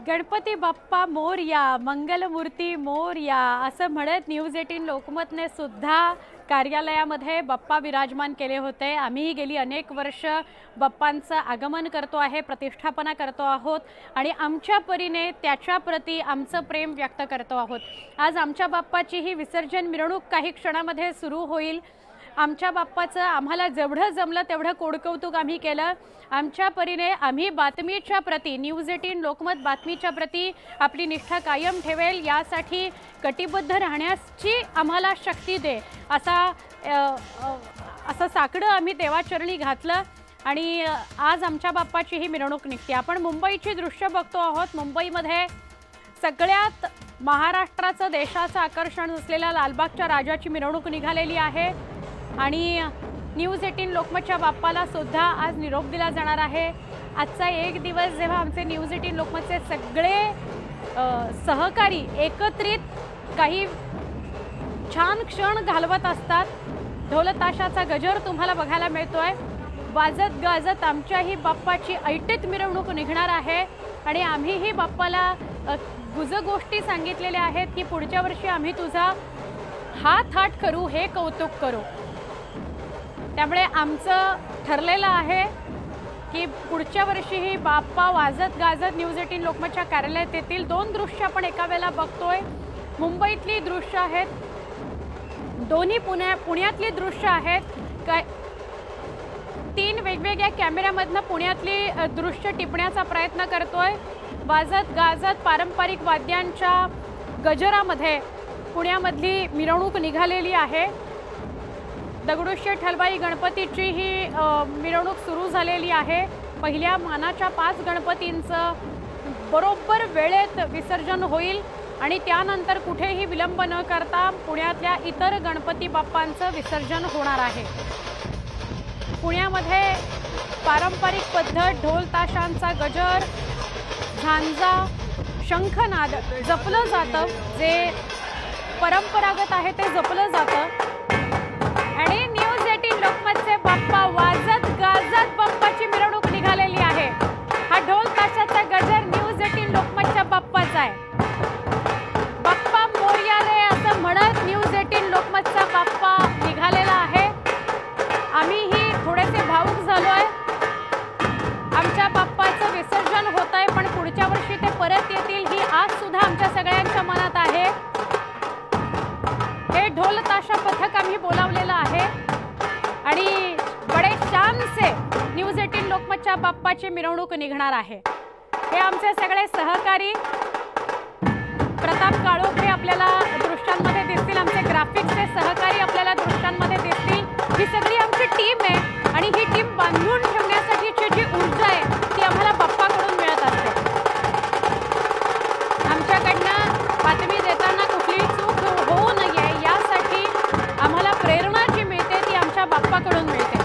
गणपती बाप्पा मोरया, मंगलमूर्ती मोरया असं म्हणत न्यूज 18 लोकमतने सुद्धा कार्यालयामध्ये बाप्पा विराजमान केले होते। आम्ही गेली अनेक वर्ष बाप्पांचं आगमन करतो आहे, प्रतिष्ठापना करतो आहोत आणि आमच्या परीने त्याच्या प्रती आमचं प्रेम व्यक्त करतो आहोत। आज आमच्या बाप्पाची ही विसर्जन मिरवणूक काही क्षणामध्ये सुरू होईल। आमच्या बाप्पाचं आम्हाला जेवढं जमलं तेवढं कोडकौतुक आम्ही केलं। आमच्या परीने आम्ही बातमीच्या प्रती न्यूज 18 लोकमत बातमीच्या प्रती आपली निष्ठा कायम ठेवेल, यासाठी कटिबद्ध राहण्याची आम्हाला शक्ती दे असं साकडं आम्ही देवाचरणी घातलं आणि आज आमच्या बाप्पाची ही मिरवणूक निघते। आपण मुंबईची दृश्य बघतो आहोत। मुंबईमध्ये सगळ्यात महाराष्ट्राचं देशाचं आकर्षण असलेल्या लालबागच्या राजाची मिरवणूक निघालेली आहे आणि न्यूज 18 लोकमतच्या बाप्पाला सुद्धा आज निरोप दिला जाणार आहे। आजचा एक दिवस जेव्हा आमचे न्यूज 18 लोकमतचे सगळे सहकारी एकत्रित काही छान क्षण घालवत असतात, ढोल ताशाचा गजर तुम्हाला बघायला मिळतोय। वाजत गाजत आमच्याही बाप्पाची ऐटीत मिरवणूक निघणार आहे आणि आम्हीही बाप्पाला गुजगोष्टी सांगितलेल्या आहेत की पुढच्या वर्षी आम्ही तुझा हात हात करू, हे कौतुक करू। त्यामुळे आमचं ठरलेलं आहे की पुढच्या वर्षीही बाप्पा वाजत गाजत न्यूज 18 लोकमतच्या कार्यालयात येतील। दोन दृश्य आपण एका वेळेला बघतोय। मुंबईतली दृश्य आहेत, दोन्ही पुण्यातली दृश्य आहेत। तीन वेगवेगळ्या कॅमेऱ्यामधनं पुण्यातली दृश्य टिपण्याचा प्रयत्न करतोय। वाजत गाजत पारंपरिक वाद्यांच्या गजरामध्ये पुण्यामधली मिरवणूक निघालेली आहे। दगडूशेठ हलवाई गणपतीची ही मिरवणूक सुरू झालेली आहे। पहिल्या मानाच्या 5 गणपतींचं बरोबर वेळेत विसर्जन होईल आणि त्यानंतर कुठेही विलंब न करता पुण्यातल्या इतर गणपती बाप्पांचं विसर्जन होणार आहे। पुण्यामध्ये पारंपरिक पद्धत, ढोल ताशांचा गजर, झांजा, शंखनाद जपलं जातं, जे परंपरागत आहे ते जपलं जातं आणि न्यूज 18 लोकमतचे बाप्पा वाजत गाजत बाप्पाची मिरवणूक निघालेली आहे। हा ढोल ताशाचा गजर न्यूज 18 लोकमतच्या बाप्पाचा आहे। बाप्पा मोरया रे असं म्हणत न्यूज 18 लोकमतचा बाप्पा निघालेला आहे। आम्हीही थोडेसे भावुक झालोय। आमच्या बाप्पाचं विसर्जन होत आहे, पण पुढच्या वर्षी ते परत येतील ही आस सुद्धा आमच्या सगळ्यांच्या मनात आहे। हे ढोल ताशा पथक आम्ही बोलावलेलं आहे आणि बडे शान से न्यूज 18 लोकमतच्या बाप्पाची मिरवणूक निघणार आहे। हे आमचे सगळे सहकारी प्रताप काळोखे आपल्याला दृश्यांमध्ये दिसतील, आमचे ग्राफिक्सचे सहकारी आपल्याला दृश्यांमध्ये दिसतील। ही सगळी आमची टीम आहे आणि ही टीम बांधून ठेवण्यासाठीची जी ऊर्जा आहे ती आम्हाला बाप्पाकडून मिळत असते। आमच्याकडनं बातमी देताना कुठलीही चूक होऊ नये यासाठी आम्हाला प्रेरणा जी मिळते ती आमच्या बाप्पाकडून मिळते।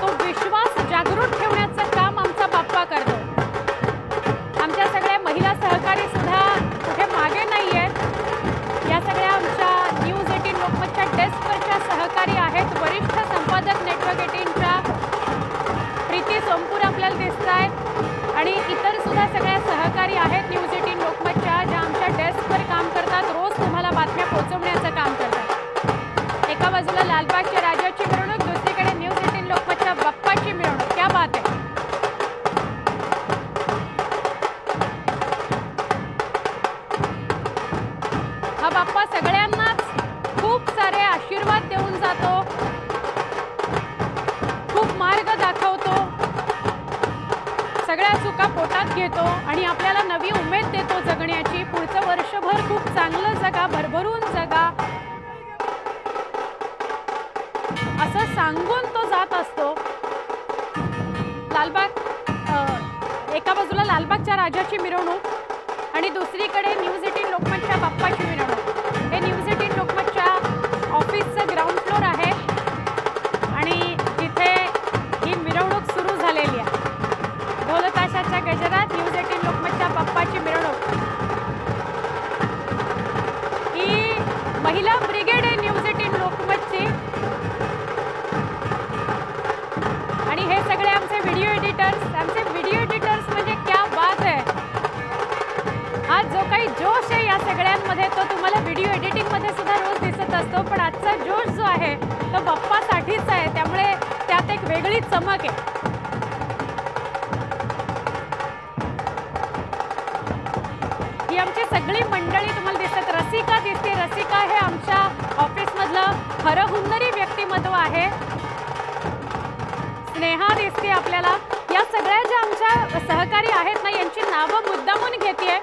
तो विश्वास जागृत ठेवण्याचं काम आमचा बाप्पा करतो। आमच्या सगळ्या महिला सहकारी सुद्धा कुठे मागे नाही आहेत। या सगळ्या आमच्या न्यूज 18 लोकमतच्या डेस्कवरच्या सहकारी आहेत। वरिष्ठ संपादक नेटवर्क 18च्या प्रीती सोमपूर आपल्याला दिसत आहेत आणि इतर सुद्धा सगळ्या सहकारी आहेत न्यूज 18 लोकमतच्या, ज्या आमच्या डेस्कवर काम करतात, रोज तुम्हाला बातम्या पोहोचवण्याचं काम करतात। एका बाजूला लालबागच्या राजाची मिरवणूक, दुसरीकडे न्यूज 18 लोकमतच्या बाप्पाची मिरवणूक। क्या बात आहे। हा बाप्पा सगळ्यांनाच खूप सारे आशीर्वाद देऊन जातो, खूप मार्ग दाखवतो, सगळ्या चुका पोटात घेतो आणि आपल्याला नवी उमेद देतो जगण्याची। पुढचं वर्षभर खूप चांगलं जगा, भरभरून जगा असं सांगून तो जात असतो। एका बाजूला लालबागच्या राजाची मिरवणूक आणि दुसरीकडे न्यूज 18 लोकमतच्या बाप्पाची मिरवणूक। हे न्यूज 18 लोकमतच्या ऑफिसचं ग्राउंड फ्लोर आहे आणि तिथे ही मिरवणूक सुरू झालेली आहे। ढोल ताशाच्या गजरात न्यूज 18 लोकमतच्या बाप्पाची मिरवणूक। ही महिला ब्रिगेड आहे न्यूज 18 लोकमतची आणि हे सगळे आमचे व्हिडिओ एडिटर्स म्हणजे क्या बात आहे। जो काही जोश आहे या सगळ्यांमध्ये तो तुम्हाला व्हिडिओ एडिटिंग मध्ये सुद्धा रोज दिसत असतो, पण आजचा जोश जो आहे तो बाप्पासाठीच आहे, त्यामुळे त्यात एक वेगळी चमक आहे। ही आमची सगळी मंडळी तुम्हाला दिसत, रसिका दिसते। रसिका हे आमच्या ऑफिस मधलं हरहुन्नरी व्यक्तिमत्व आहे। स्नेहा दिसते आपल्याला। या सगळ्या ज्या आमच्या सहकारी आहेत ना, यांची नावं मुद्दामून घेतेय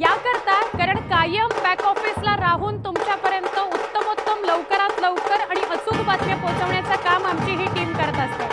याकरता, कारण कायम बॅक ऑफिसला राहून तुमच्यापर्यंत उत्तमोत्तम लवकरात लवकर आणि अचूक बातम्या पोहोचवण्याचं काम आमची ही टीम करत असते।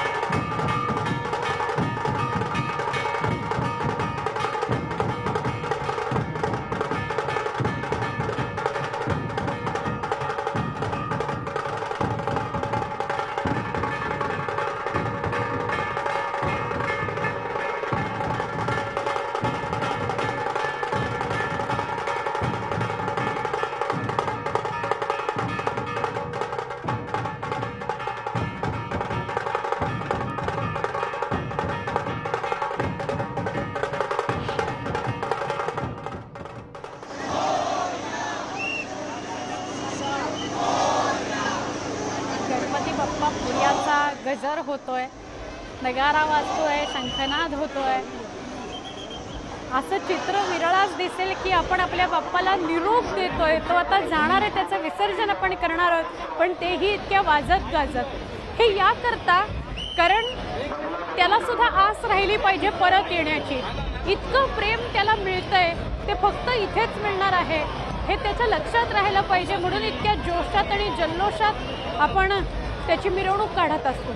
बाप्पा पुण्याचा गजर होतोय, नगारा वाजतोय, शंखनाद होतोय। असं चित्र विरळाच दिसेल की आपण आपल्या बाप्पाला निरोप देतोय। तो आता जाणार आहे, त्याचं विसर्जन आपण करणार आहोत, पण तेही इतक्या वाजत गाजत। हे याकरता कारण त्याला सुद्धा आस राहिली पाहिजे परत येण्याची। इतकं प्रेम त्याला मिळतंय, ते फक्त इथेच मिळणार आहे हे त्याच्या लक्षात राहायला पाहिजे, म्हणून इतक्या जोशात आणि जल्लोषात आपण त्याची मिरवणूक काढत असतो।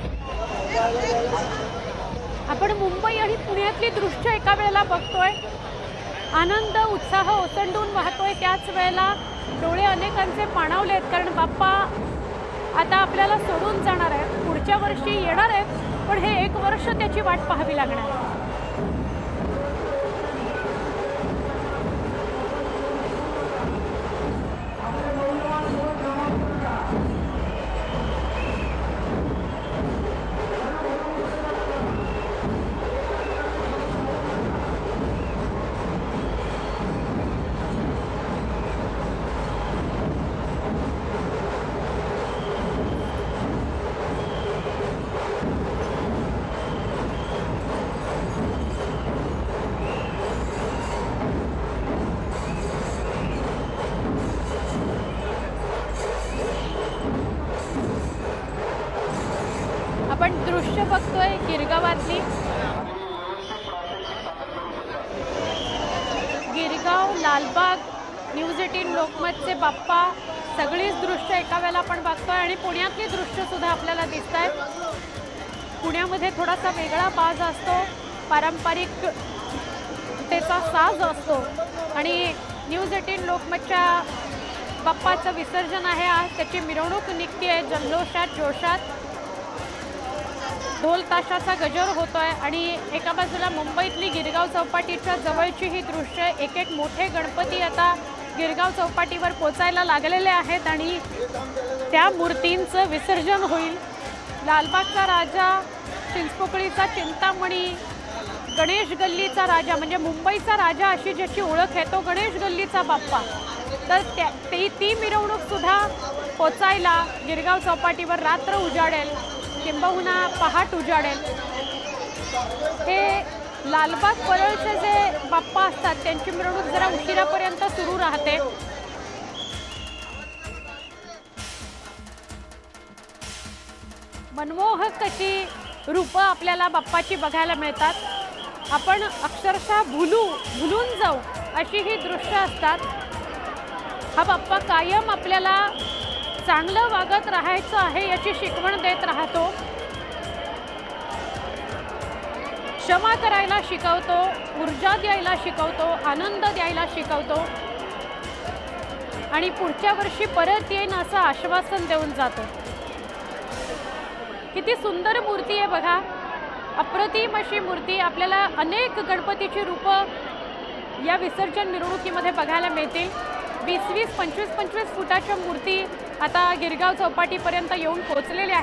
आपण मुंबई आणि पुण्यातली दृश्य एका वेळेला बघतोय, आनंद उत्साह ओसंडून वाहतोय, त्याच वेळेला डोळे अनेकांचे पाणावलेत, कारण बाप्पा आता आपल्याला सोडून जाणार आहेत, पुढच्या वर्षी येणार आहेत, पण हे एक वर्ष त्याची वाट पाहावी लागणार आहे। आपण दृश्य बघतोय गिरगावातली, गिरगाव, लालबाग, न्यूज 18 लोकमतचे बाप्पा, सगळीच दृश्य एका वेळेला आपण बघतोय आणि पुण्यातली दृश्य सुद्धा आपल्याला दिसत आहेत। पुण्यामध्ये थोडासा वेगळा बाज असतो, पारंपरिक त्याचा साज असतो आणि न्यूज 18 लोकमतच्या बाप्पाचं विसर्जन आहे आज, त्याची मिरवणूक निघते जल्लोषात जोशात। ढोल ताशाचा गजर होतोय आणि एका बाजूला मुंबईतली गिरगाव चौपाटीच्या जवळची ही दृश्य, एक एक मोठे गणपती आता गिरगाव चौपाटीवर पोचायला लागलेले आहेत आणि त्या मूर्तींचं विसर्जन होईल। लालबागचा राजा, चिंचपोकळीचा चिंतामणी, गणेश गल्लीचा राजा म्हणजे मुंबईचा राजा अशी ज्याची ओळख आहे तो गणेश गल्लीचा बाप्पा, तर ती मिरवणूक सुद्धा पोचायला गिरगाव चौपाटीवर रात्र उजाडेल, किंबहुना पहाट उजाडेल। हे लालबाग परळचे जे बाप्पा असतात त्यांची मिरवणूक जरा उशिरापर्यंत सुरू राहते। मनमोहक अशी रूपं आपल्याला बाप्पाची बघायला मिळतात। आपण अक्षरशः भुलून जाऊ अशी ही दृश्य असतात। हा बाप्पा कायम आपल्याला चांगलं वागत राहायचं आहे याची शिकवण देत राहतो, क्षमा करायला शिकवतो, ऊर्जा द्यायला शिकवतो, आनंद द्यायला शिकवतो आणि पुढच्या वर्षी परत येईन असं आश्वासन देऊन जातो। किती सुंदर मूर्ती आहे बघा, अप्रतिम अशी मूर्ती। आपल्याला अनेक गणपतीची रूपं या विसर्जन मिरवणुकीमध्ये बघायला मिळतील। 20-20, 25-25 फुटाच्या मूर्ती आता गिरगाव चौपाटीपर्यंत येऊन पोहोचलेल्या आहेत।